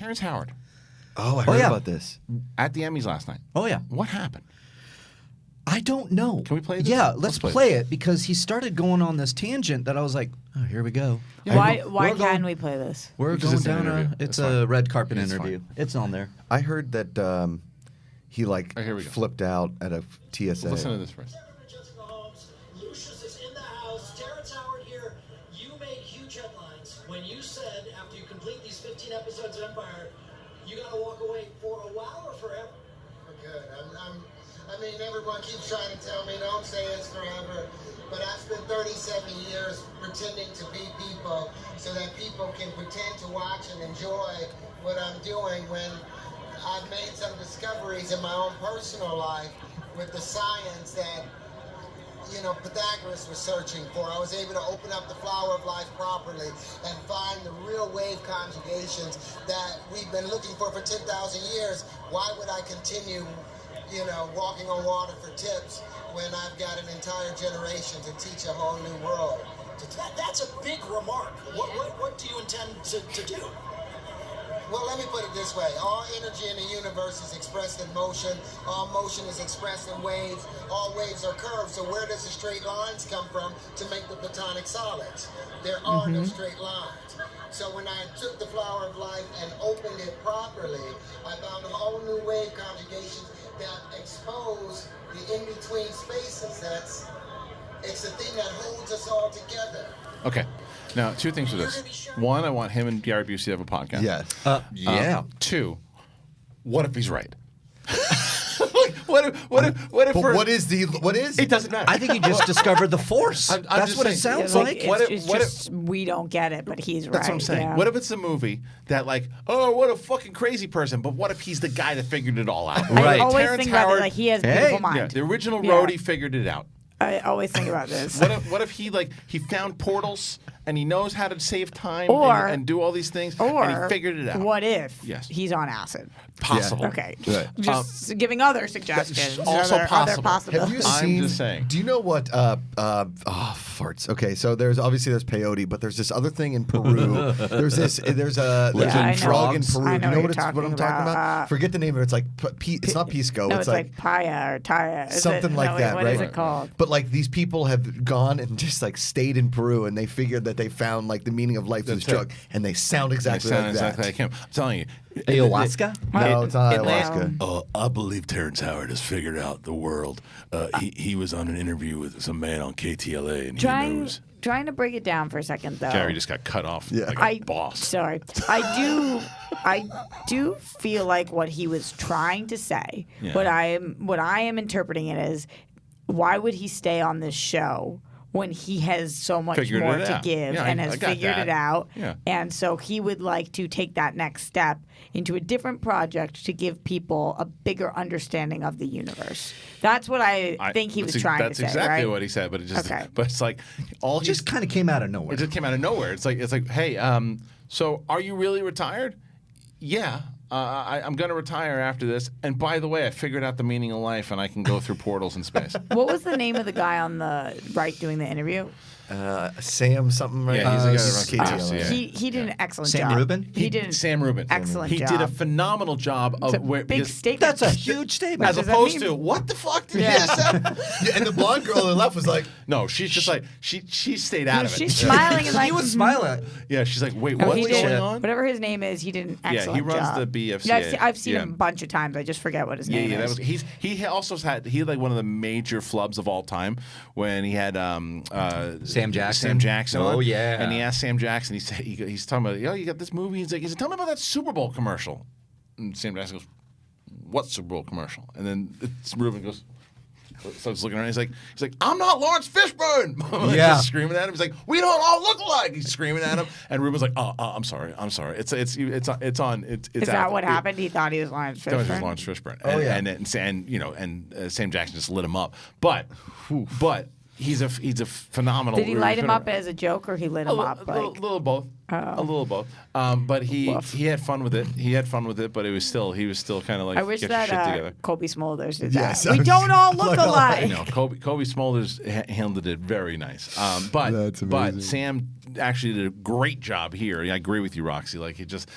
Terrence Howard. Oh, I heard about this. At the Emmys last night. Oh, yeah. What happened? I don't know. Can we play this? Yeah, let's play it because he started going on this tangent that I was like, oh, here we go. Why can we play this? We're Because going it's an down interview. it's It's a fine. red carpet It's interview. fine. It's on there. I heard that he here we go. flipped out at a TSA. Listen to this first. Jessica Holmes, Lucius is in the house. Terrence Howard here. You made huge headlines when you said after you complete these 15 episodes of Empire, you got to walk away for a while or forever. For good. I mean, everyone keeps trying to tell me don't say it's forever, but I've spent 37 years pretending to be people so that people can pretend to watch and enjoy what I'm doing when I've made some discoveries in my own personal life with the science that, Pythagoras was searching for. I was able to open up the flower of life properly and find the real wave conjugations that we've been looking for 10,000 years. Why would I continue, walking on water for tips when I've got an entire generation to teach a whole new world? That's a big remark. What do you intend to do? Well, let me put it this way. All energy in the universe is expressed in motion. All motion is expressed in waves. All waves are curved. So where does the straight lines come from to make the platonic solids? There are no straight lines. So when I took the flower of life and opened it properly, I found a whole new wave conjugations that expose the in-between spaces. It's the thing that holds us all together. Okay. Now, two things with this. One, I want him and Gary Busey to have a podcast. Yes. Yeah. Two, what if he's right? What if? But what is? It doesn't matter. I think he just discovered the force. I'm That's just what it saying. sounds Yeah, like. it's we don't get it, but he's right. That's what I'm saying. Yeah. What if it's a movie that, what a fucking crazy person, but what if he's the guy that figured it all out? I Right. always Terrence think about Howard- it like he has beautiful mind. Yeah, the original Yeah. roadie figured it out. I always think about this. What if he found portals and he knows how to save time Or- and do all these things Or and he figured it out? What if Yes. he's on acid? Possible. Okay. Right. Just giving other suggestions. also other possible. possibilities. Have you I'm seen? just saying. Do you know what? Farts. Okay, so there's peyote, but there's this other thing in Peru. there's a I know. frog in Peru. I Do know you know what what you're I'm talking talking about? about. Forget the name of it. It's like it's not pisco. No, it's like Paya or Taya. Is something it? like No, that, What right? is it called? But these people have gone and just stayed in Peru, and they figured that they found the meaning of life through this That's it. drug, and they sound They exactly sound like exactly that. like him. I'm telling you. Ayahuasca? No, it's not Atlanta- ayahuasca. I believe Terrence Howard has figured out the world. He was on an interview with some man on KTLA, and he knows. Trying to break it down for a second, though. Gary just got cut off Yeah. like a boss. Sorry. I do feel like what he was trying to say, Yeah. what I am interpreting it as, why would he stay on this show when he has so much Figured more it to out. give Yeah, and I has got figured that. it out? Yeah. And so he would like to take that next step into a different project to give people a bigger understanding of the universe. That's what I think he was trying to say. That's exactly right? what he said, but it just Okay. but it's like all It just kind of came out of nowhere. it just came out of nowhere. It's like hey, so are you really retired? Yeah. I'm going to retire after this. And by the way, I figured out the meaning of life, and I can go through portals in space. What was the name of the guy on the right doing the interview? Sam something, right? Yeah, he's the guy that runs KTLA. Yeah. He did an excellent Sam job. Rubin? He did an Sam Rubin. excellent He job. did a phenomenal job It's a of where big because- statement. That's a huge statement. as does that opposed mean? to what the fuck did Yeah. you just say? Yeah, and the blonde girl on the left was like, No, she's just like she stayed out of it. She's smiling and like he was smiling. Yeah, she's like, wait, No, what's he did, going on? Whatever his name is, he did an Yeah, he excellent runs job. the BFCA. Yeah, I've seen Yeah. him a bunch of times. I just forget what his Yeah, name yeah, is. he also had had one of the major flubs of all time when he had Sam Jackson. Sam Jackson. Oh, on, yeah. And he asked Sam Jackson. He said he's talking about you got this movie. He said, tell me about that Super Bowl commercial. And Sam Jackson goes, what Super Bowl commercial? And then Ruben goes. Starts looking around. He's like, I'm not Lawrence Fishburne. Yeah. Just screaming at him. He's like, we don't all look alike. He's screaming at him, and Ruben's like, I'm sorry. It's Is out that what happened? He thought he was Lawrence That was Fishburne. Lawrence Fishburne. Oh, yeah. And Sam Jackson just lit him up. But he's a phenomenal. Did he light him up a as a joke, or he lit him up like? little both. A little both. But he had fun with it. He was still kind of like I wish get your shit that together. Colby Smulders did Yes, that. I We was don't all like, look oh, alike. I know Kobe Smulders handled it very nice. But That's but amazing. Sam actually did a great job here. I agree with you, Roxy. Like he just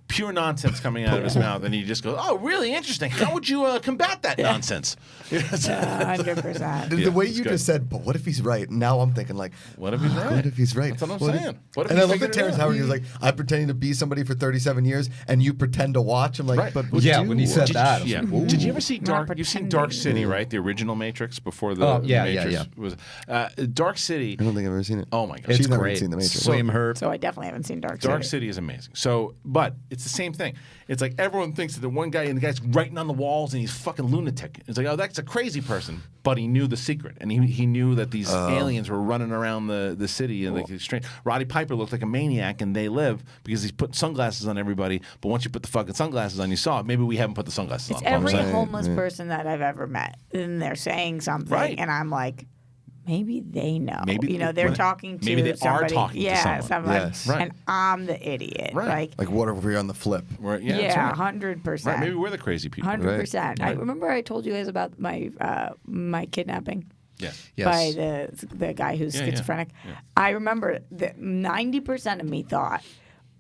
pure nonsense coming out of his mouth, and he just goes, "Oh, really interesting. How would you combat that nonsense?" 100%. The Yeah, way it's you good. just said, but what if he's right? Now I'm thinking like, What if he's right? What if he's right? That's what I'm What if- saying. What if and he I love figured that it Terrence out? Howard. He was like, I'm pretending to be somebody for 37 years, and you pretend to watch. I'm like, Right. but Yeah, you- when he said Did that, I you, was yeah. like, ooh. Did you ever see Not Dark? You've seen Dark pretending. City, right? The original Matrix before the yeah, Matrix was. Dark City. I don't think I've ever seen it. Oh my god, It's She's never great. seen The Matrix. Flame hurt. So I definitely haven't seen Dark City. Dark City is amazing. So, but it's the same thing. It's like everyone thinks that the one guy and the guy's writing on the walls and he's fucking lunatic. It's like, oh, that's a crazy person. But he knew the secret, and he knew that these aliens were running around the city and like strange. Roddy Piper looked like a maniac, and They Live because he's put sunglasses on everybody. But once you put the fucking sunglasses on, you saw it. Maybe we haven't put the sunglasses It's on. That's what I'm every saying. homeless person that I've ever met, and they're saying something, Right. and I'm like, maybe they know. Maybe they're when- talking to maybe they are somebody. talking to someone. somebody, Yes. Right. and I'm the idiot. Right. Like, what if we're on the flip? Right, yeah, that's right. 100%. Right, maybe we're the crazy people. 100%. I Right. remember I told you guys about my kidnapping. Yes. Yes. By the guy who's Yeah, yeah. schizophrenic. I remember that 90% of me thought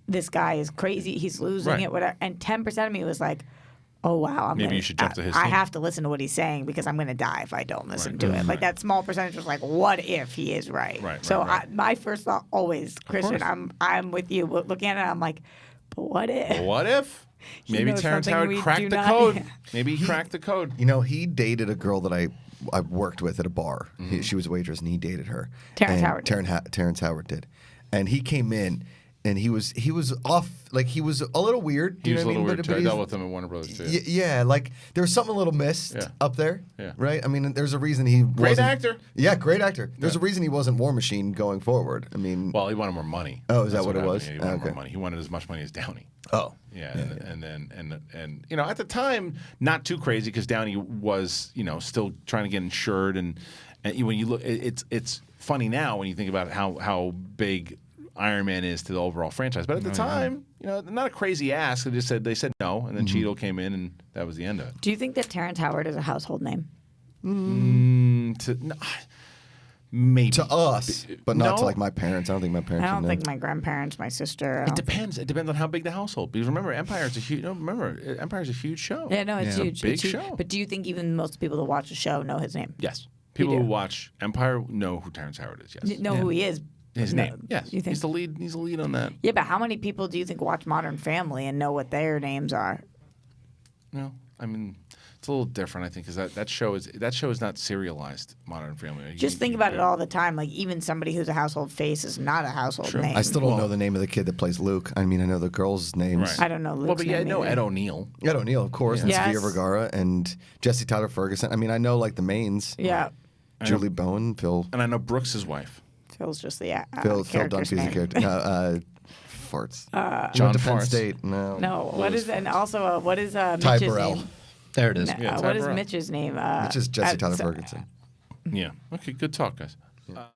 this guy is crazy, he's losing Right. it, whatever, and 10% of me was like, oh wow, Maybe you should jump to his I team. have to listen to what he's saying because I'm going to die if I don't listen to it. Like that small percentage was like, what if he is right? Right, So right. my first thought always, Christian, course. I'm with you. Looking at it, I'm like, but what if? What if? He Maybe knows Terrence something Howard we cracked do the not- code. Maybe he cracked the code. You know, he dated a girl that I worked with at a bar. She was a waitress, and he dated her. Terrence And Howard did. Terrence Howard did, and he came in, and he was off. Like, he was a little weird. He You was a know little what I mean? weird too. I he's- dealt with him at Warner Brothers too. Yeah, like there was something a little missed Yeah. up there. Yeah. Right. I mean, there's a reason he Great wasn't- actor. Yeah, great actor. There's Yeah. a reason he wasn't War Machine going forward. I mean, Well, he wanted more money. Oh, is that That's what it happened. was? Yeah, he wanted more Okay. money. He wanted as much money as Downey. oh, Yeah, and then you know, at the time, not too crazy because Downey was, you know, still trying to get insured, and when you look, it's funny now when you think about how big Iron Man is to the overall franchise. But at the time, you know, not a crazy ask. They said no, and then Cheeto came in, and that was the end of it. Do you think that Terrence Howard is a household name? Maybe to us, but not to No. like my parents. I don't think my parents. I don't would think know. my grandparents, my sister. I It don't depends. It depends on how big the household. Because remember, Empire's a huge. No, remember, Empire's a huge show. Yeah, no, it's Yeah. huge. Big it's huge. show. But do you think even most people that watch the show know his name? Yes, people do. who watch Empire know who Terrence Howard is. Yes, Know who he is? his No. name. Yes, You think? he's the lead. He's the lead on that. Yeah, but how many people do you think watch Modern Family and know what their names are? No, I mean it's a little different. I think because that show is not serialized. Modern Family. Just think about it all the time. Like even somebody who's a household face is not a household True. name. I still don't Well- know the name of the kid that plays Luke. I mean, I know the girls' names. Right. I don't know. Well, Luke's but yeah, name no, either. Ed O'Neill. Ed O'Neill, of course, and Yes. Sofia Vergara and Jesse Tyler Ferguson. I mean, I know like the mains. Yeah, Julie Bowen, Phil. And I know Brooks's wife. Phil's just the Phil character's Dunphy's the name. character. No, Farts. He John went to Penn Farts. State. No. No, what is and also what is Ty Mitch's Burrell. name? There it is. No, Yeah, Ty what is Burrell. Mitch's name? Which is Jesse Tyler so- Ferguson. Yeah. Okay. Good talk, guys.